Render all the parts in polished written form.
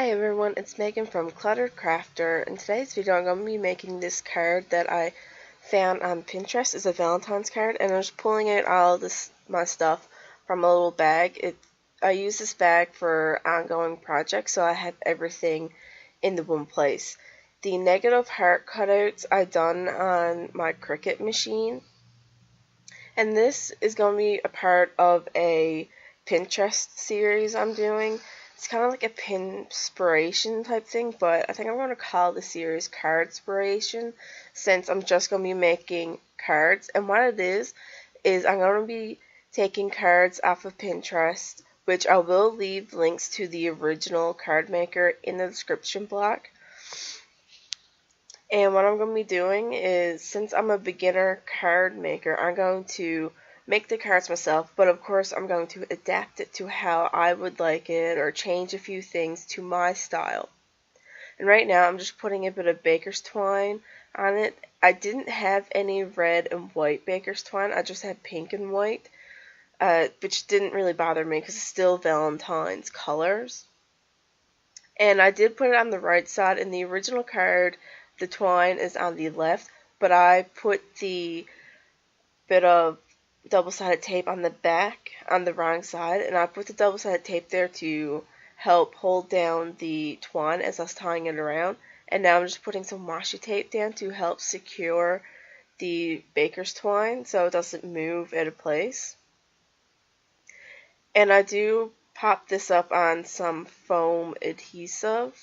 Hi everyone, it's Megan from Cluttered Crafter. In today's video I'm going to be making this card that I found on Pinterest. It's a Valentine's card, and I'm just pulling out all my stuff from a little bag. I use this bag for ongoing projects, so I have everything in the one place. The negative heart cutouts I done on my Cricut machine, and this is going to be a part of a Pinterest series I'm doing. It's kind of like a Pinspiration type thing, but I think I'm going to call the series Cardspiration since I'm just going to be making cards. And what it is I'm going to be taking cards off of Pinterest, which I will leave links to the original card maker in the description block. And what I'm going to be doing is, since I'm a beginner card maker, I'm going to make the cards myself, but of course I'm going to adapt it to how I would like it or change a few things to my style. And right now I'm just putting a bit of baker's twine on it. I didn't have any red and white baker's twine, I just had pink and white, which didn't really bother me because it's still Valentine's colors. And I did put it on the right side. In the original card, the twine is on the left, but I put the bit of double-sided tape on the back on the wrong side, and I put the double-sided tape there to help hold down the twine as I was tying it around. And now I'm just putting some washi tape down to help secure the baker's twine so it doesn't move out of place. And I do pop this up on some foam adhesive,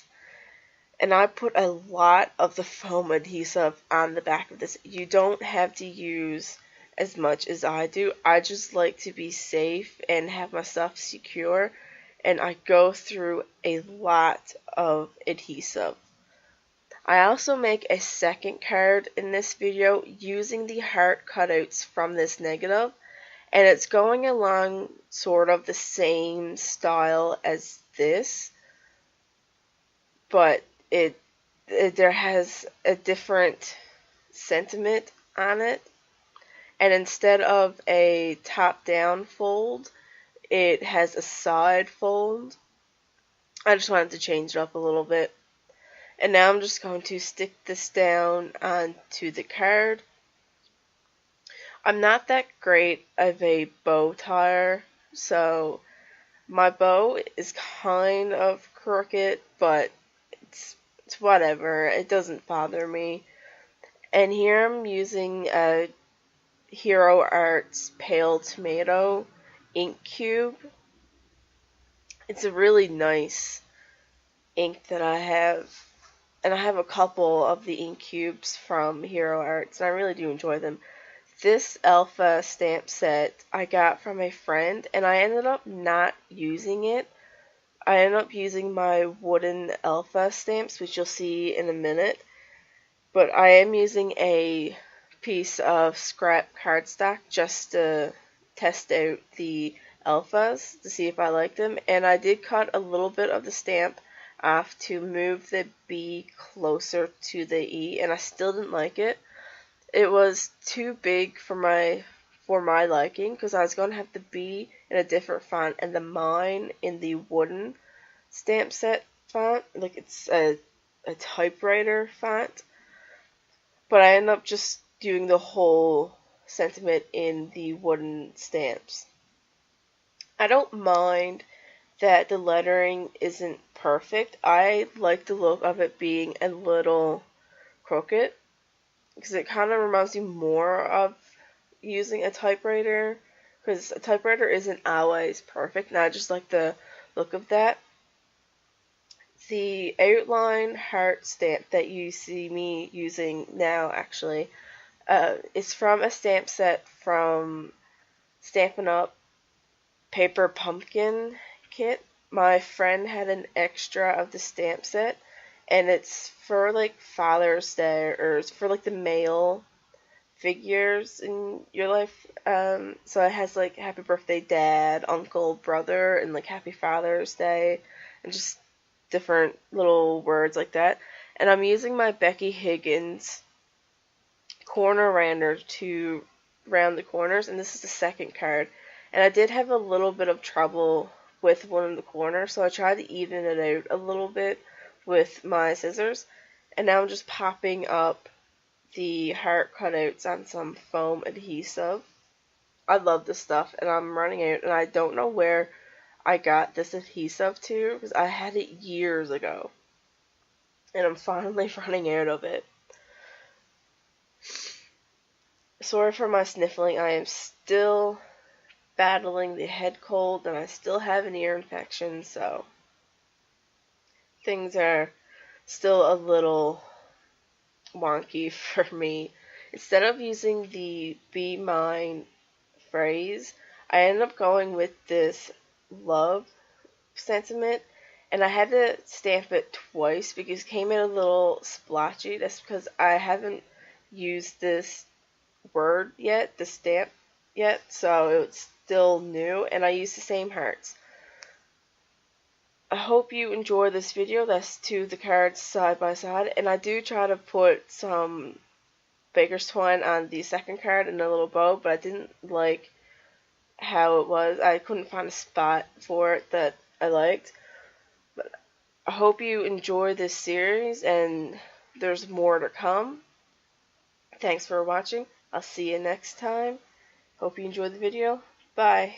and I put a lot of the foam adhesive on the back of this. You don't have to use as much as I do. I just like to be safe and have my stuff secure, and I go through a lot of adhesive. I also make a second card in this video using the heart cutouts from this negative, and it's going along sort of the same style as this, but there has a different sentiment on it. And instead of a top-down fold, it has a side fold. I just wanted to change it up a little bit. And now I'm just going to stick this down onto the card. I'm not that great of a bow tire, so my bow is kind of crooked, but it's whatever. It doesn't bother me. And here I'm using a Hero Arts Pale Tomato ink cube. It's a really nice ink that I have, and I have a couple of the ink cubes from Hero Arts, and I really do enjoy them. This alpha stamp set I got from a friend, and I ended up not using it. I ended up using my wooden alpha stamps, which you'll see in a minute, but I am using a piece of scrap cardstock just to test out the alphas to see if I like them, and I did cut a little bit of the stamp off to move the B closer to the E, and I still didn't like it. It was too big for my liking, because I was going to have the B in a different font and the mine in the wooden stamp set font, like it's a typewriter font. But I ended up just doing the whole sentiment in the wooden stamps. I don't mind that the lettering isn't perfect. I like the look of it being a little crooked, because it kind of reminds me more of using a typewriter, because a typewriter isn't always perfect, and I just like the look of that. The outline heart stamp that you see me using now, actually, is from a stamp set from Stampin' Up! Paper Pumpkin Kit. My friend had an extra of the stamp set, and it's for like Father's Day, or it's for like the male figures in your life. So it has like Happy Birthday Dad, Uncle, Brother, and like Happy Father's Day, and just different little words like that. And I'm using my Becky Higgins corner rounder to round the corners, and this is the second card. And I did have a little bit of trouble with one in the corner, so I tried to even it out a little bit with my scissors, and now I'm just popping up the heart cutouts on some foam adhesive. I love this stuff, and I'm running out, and I don't know where I got this adhesive to, because I had it years ago, and I'm finally running out of it. Sorry for my sniffling. I am still battling the head cold, and I still have an ear infection, so things are still a little wonky for me. Instead of using the Be Mine phrase, I ended up going with this love sentiment, and I had to stamp it twice because it came in a little splotchy. That's because I haven't used this word yet, the stamp yet, so it's still new, and I use the same hearts. I hope you enjoy this video. That's two of the cards side by side, and I do try to put some baker's twine on the second card in a little bow, but I didn't like how it was. I couldn't find a spot for it that I liked. But I hope you enjoy this series, and there's more to come. Thanks for watching. I'll see you next time. Hope you enjoyed the video. Bye.